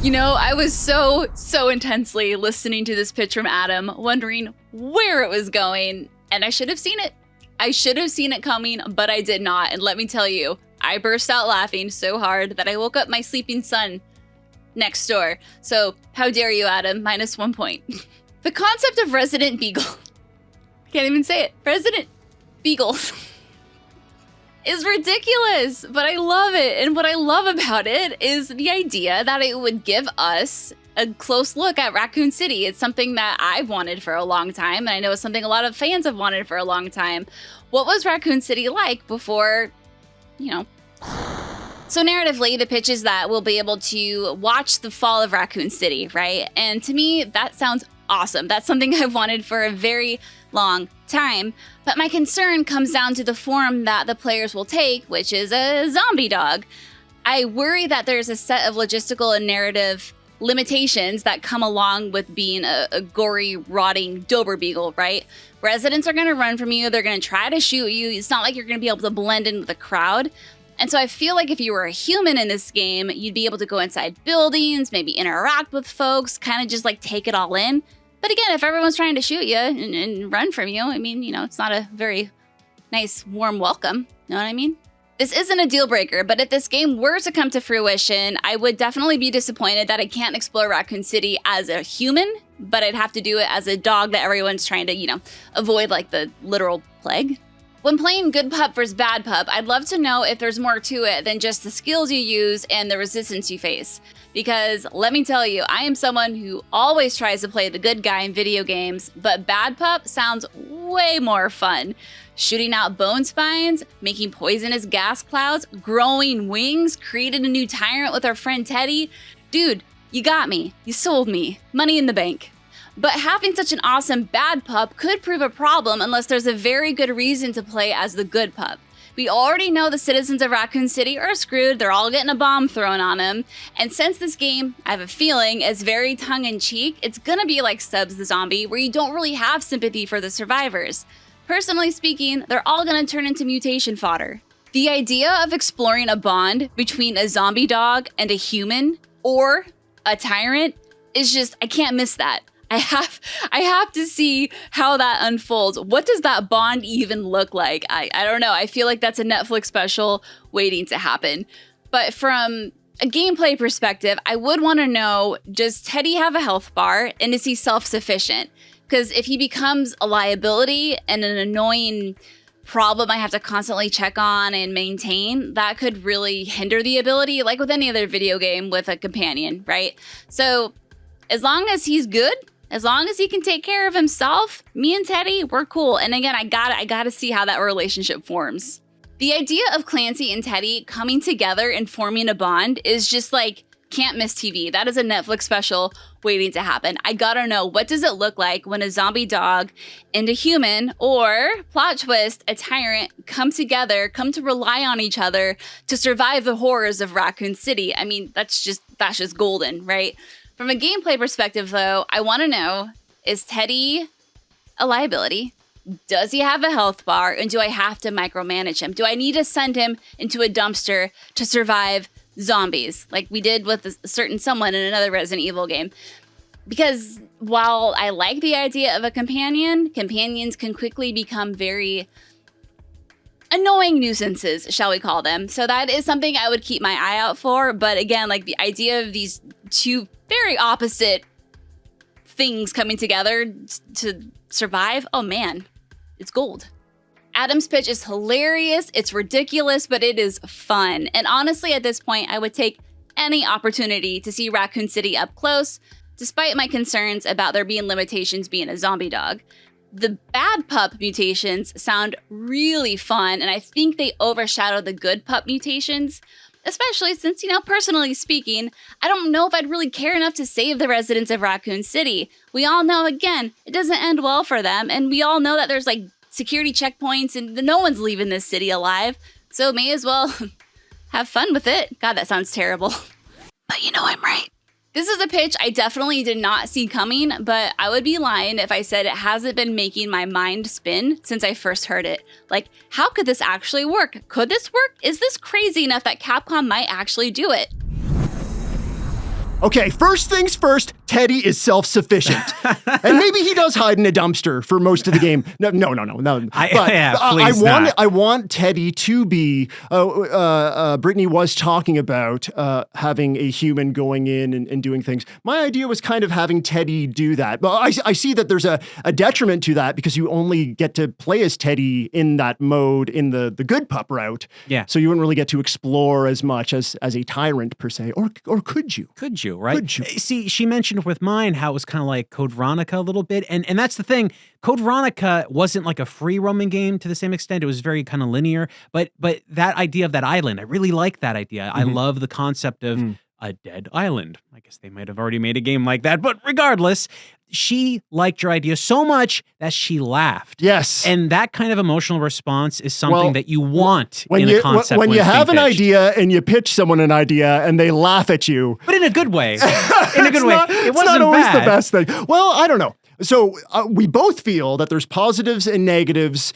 You know, I was so intensely listening to this pitch from Adam, wondering where it was going. And I should have seen it. I should have seen it coming, but I did not. And let me tell you, I burst out laughing so hard that I woke up my sleeping son next door. So how dare you, Adam? -1 point. The concept of Resident Beagle, I can't even say it, Resident Beagle, is ridiculous, but I love it. And what I love about it is the idea that it would give us a close look at Raccoon City. It's something that I've wanted for a long time, and I know it's something a lot of fans have wanted for a long time. What was Raccoon City like before, you know? So narratively, the pitch is that we'll be able to watch the fall of Raccoon City, right? And to me, that sounds awesome. That's something I've wanted for a very long time. But my concern comes down to the form that the players will take, which is a zombie dog. I worry that there's a set of logistical and narrative limitations that come along with being a gory, rotting Dober Beagle, right? Residents are going to run from you. They're going to try to shoot you. It's not like you're going to be able to blend in with the crowd. And so I feel like if you were a human in this game, you'd be able to go inside buildings, maybe interact with folks, kind of just like take it all in. But again, if everyone's trying to shoot you and run from you, I mean, you know, it's not a very nice, warm welcome. Know what I mean? This isn't a deal breaker, but if this game were to come to fruition, I would definitely be disappointed that I can't explore Raccoon City as a human, but I'd have to do it as a dog that everyone's trying to, avoid like the literal plague. When playing Good Pup versus Bad Pup, I'd love to know if there's more to it than just the skills you use and the resistance you face. Because let me tell you, I am someone who always tries to play the good guy in video games, but Bad Pup sounds way more fun. Shooting out bone spines, making poisonous gas clouds, growing wings, created a new tyrant with our friend Teddy. Dude, you got me. You sold me. Money in the bank. But having such an awesome Bad Pup could prove a problem unless there's a very good reason to play as the Good Pup. We already know the citizens of Raccoon City are screwed, they're all getting a bomb thrown on them, and since this game, I have a feeling, is very tongue-in-cheek, it's gonna be like Stubbs the Zombie, where you don't really have sympathy for the survivors. Personally speaking, they're all gonna turn into mutation fodder. The idea of exploring a bond between a zombie dog and a human, or a tyrant, is just, I can't miss that. I have to see how that unfolds. What does that bond even look like? I don't know. I feel like that's a Netflix special waiting to happen. But from a gameplay perspective, I would want to know, does Teddy have a health bar and is he self-sufficient? Because if he becomes a liability and an annoying problem I have to constantly check on and maintain, that could really hinder the ability, like with any other video game with a companion, right? So as long as he's good, as long as he can take care of himself, me and Teddy, we're cool. And again, I gotta see how that relationship forms. The idea of Clancy and Teddy coming together and forming a bond is just like, can't miss TV. That is a Netflix special waiting to happen. I gotta know, what does it look like when a zombie dog and a human, or plot twist, a tyrant, come together, come to rely on each other to survive the horrors of Raccoon City? I mean, that's just golden, right? From a gameplay perspective, though, I want to know, is Teddy a liability? Does he have a health bar? And do I have to micromanage him? Do I need to send him into a dumpster to survive zombies, like we did with a certain someone in another Resident Evil game? Because while I like the idea of a companion, companions can quickly become very annoying nuisances, shall we call them. So that is something I would keep my eye out for. But again, like the idea of these two very opposite things coming together to survive, oh man, it's gold. Adam's pitch is hilarious, it's ridiculous, but it is fun. And honestly, at this point, I would take any opportunity to see Raccoon City up close, despite my concerns about there being limitations being a zombie dog. The Bad Pup mutations sound really fun, and I think they overshadow the Good Pup mutations, especially since, personally speaking, I don't know if I'd really care enough to save the residents of Raccoon City. We all know, again, it doesn't end well for them, and we all know that there's security checkpoints and no one's leaving this city alive, so may as well have fun with it. God, that sounds terrible. But I'm right. This is a pitch I definitely did not see coming, but I would be lying if I said it hasn't been making my mind spin since I first heard it. Like, how could this actually work? Could this work? Is this crazy enough that Capcom might actually do it? Okay, first things first, Teddy is self-sufficient. And maybe he does hide in a dumpster for most of the game. No. I want Teddy to be, Brittany was talking about having a human going in and doing things. My idea was kind of having Teddy do that. But I see that there's a detriment to that because you only get to play as Teddy in that mode in the Good Pup route. Yeah. So you wouldn't really get to explore as much as a tyrant per se. Or could you? Could you, right? See, she mentioned with mine how it was kind of like Code Veronica a little bit. And that's the thing. Code Veronica wasn't like a free roaming game to the same extent. It was very kind of linear. But that idea of that island, I really like that idea. Mm-hmm. I love the concept of a dead island. I guess they might have already made a game like that. But regardless, she liked your idea so much that she laughed. Yes. And that kind of emotional response is something that you want in a concept. When you have an idea and you pitch someone an idea and they laugh at you. But in a good way. In a good way. It wasn't not always bad. The best thing. Well, I don't know. So we both feel that there's positives and negatives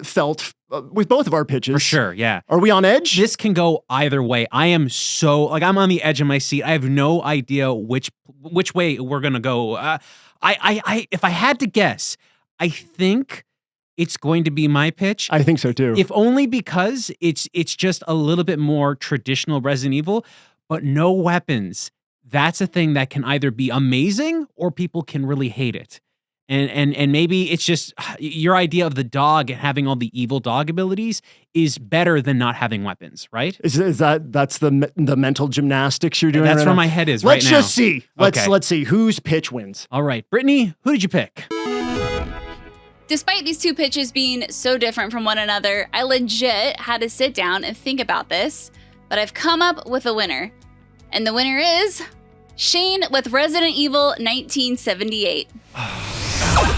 felt with both of our pitches. For sure, yeah. Are we on edge? This can go either way. I am so, I'm on the edge of my seat. I have no idea which way we're going to go. If I had to guess, I think it's going to be my pitch. I think so too. If only because it's just a little bit more traditional Resident Evil, but no weapons. That's a thing that can either be amazing or people can really hate it. And maybe it's just your idea of the dog and having all the evil dog abilities is better than not having weapons, right? Is that's the mental gymnastics you're doing? That's right where now? my head is Let's right now. just see. Let's see whose pitch wins. All right, Brittany, who did you pick? Despite these two pitches being so different from one another, I legit had to sit down and think about this, but I've come up with a winner. And the winner is Shane with Resident Evil 1978.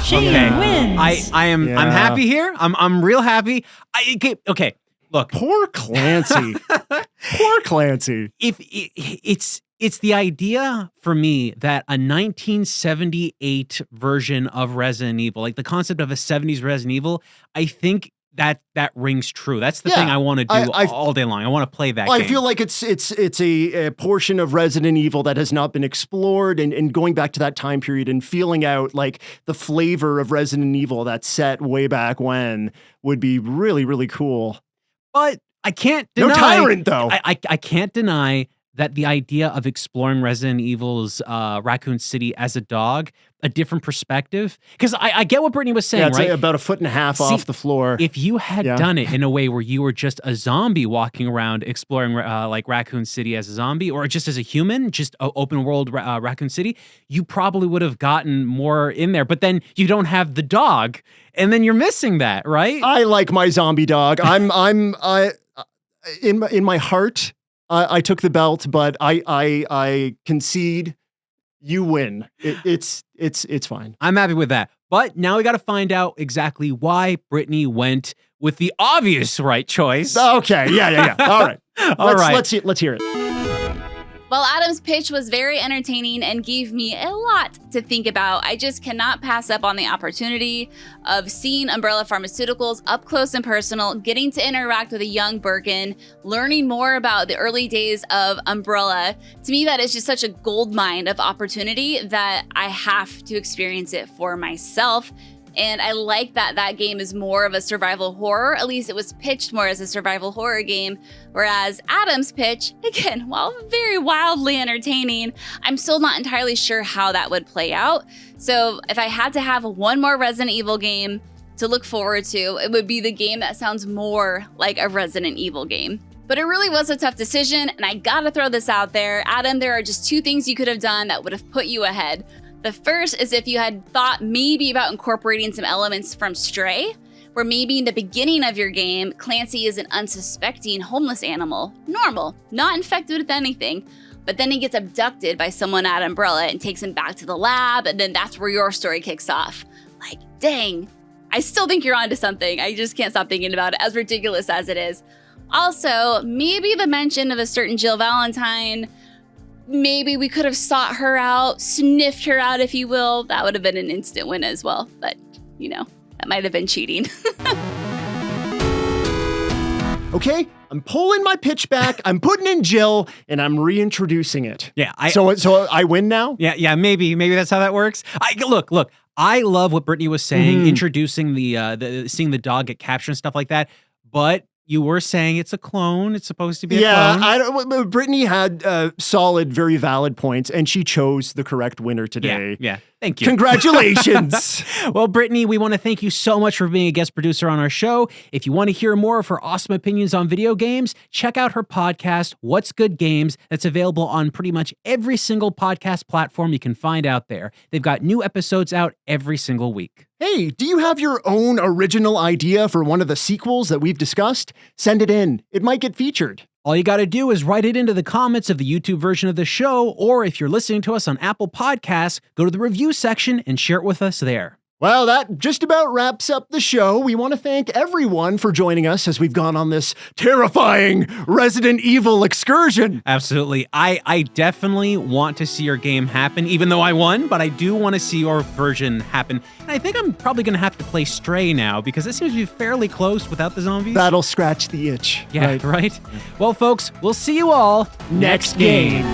Shane wins. I'm happy here. I'm real happy. Okay. Look, poor Clancy. Poor Clancy. It's the idea for me that a 1978 version of Resident Evil, like the concept of a 70s Resident Evil, I think that rings true. That's the thing I want to do all day long. I want to play that game. I feel like it's a portion of Resident Evil that has not been explored, and going back to that time period and feeling out like the flavor of Resident Evil that's set way back when would be really, really cool. But I can't deny... No tyrant, though. I can't deny that the idea of exploring Resident Evil's Raccoon City as a dog, a different perspective, because I get what Brittany was saying, it's right? About a foot and a half off the floor. If you had done it in a way where you were just a zombie walking around exploring like Raccoon City as a zombie, or just as a human, just open world Raccoon City, you probably would have gotten more in there. But then you don't have the dog, and then you're missing that, right? I like my zombie dog. In my heart, I took the belt, but I concede. You win. It's fine. I'm happy with that. But now we got to find out exactly why Brittany went with the obvious right choice. Okay. Yeah. All right. Let's hear it. While Adam's pitch was very entertaining and gave me a lot to think about, I just cannot pass up on the opportunity of seeing Umbrella Pharmaceuticals up close and personal, getting to interact with a young Birkin, learning more about the early days of Umbrella. To me, that is just such a goldmine of opportunity that I have to experience it for myself. And I like that that game is more of a survival horror. At least it was pitched more as a survival horror game. Whereas Adam's pitch, again, while very wildly entertaining, I'm still not entirely sure how that would play out. So if I had to have one more Resident Evil game to look forward to, it would be the game that sounds more like a Resident Evil game. But it really was a tough decision, and I gotta throw this out there. Adam, there are just two things you could have done that would have put you ahead. The first is if you had thought maybe about incorporating some elements from Stray, where maybe in the beginning of your game, Clancy is an unsuspecting homeless animal, normal, not infected with anything, but then he gets abducted by someone at Umbrella and takes him back to the lab, and then that's where your story kicks off. Like, dang, I still think you're onto something. I just can't stop thinking about it, as ridiculous as it is. Also, maybe the mention of a certain Jill Valentine. Maybe we could have sought her out, sniffed her out, if you will. That would have been an instant win as well. But, that might have been cheating. Okay, I'm pulling my pitch back. I'm putting in Jill, and I'm reintroducing it. Yeah. So I win now? Yeah. Maybe that's how that works. Look. I love what Brittany was saying, introducing the seeing the dog get captured and stuff like that. But you were saying it's a clone. It's supposed to be a clone. Brittany had solid, very valid points, and she chose the correct winner today. Yeah. Thank you. Congratulations. Well, Brittany, we want to thank you so much for being a guest producer on our show. If you want to hear more of her awesome opinions on video games, check out her podcast, What's Good Games, that's available on pretty much every single podcast platform you can find out there. They've got new episodes out every single week. Hey, do you have your own original idea for one of the sequels that we've discussed? Send it in. It might get featured. All you got to do is write it into the comments of the YouTube version of the show, or if you're listening to us on Apple Podcasts, go to the review section and share it with us there. Well, that just about wraps up the show. We want to thank everyone for joining us as we've gone on this terrifying Resident Evil excursion. Absolutely. I definitely want to see your game happen, even though I won, but I do want to see your version happen. And I think I'm probably going to have to play Stray now, because it seems to be fairly close without the zombies. That'll scratch the itch. Yeah, right? Well, folks, we'll see you all next game.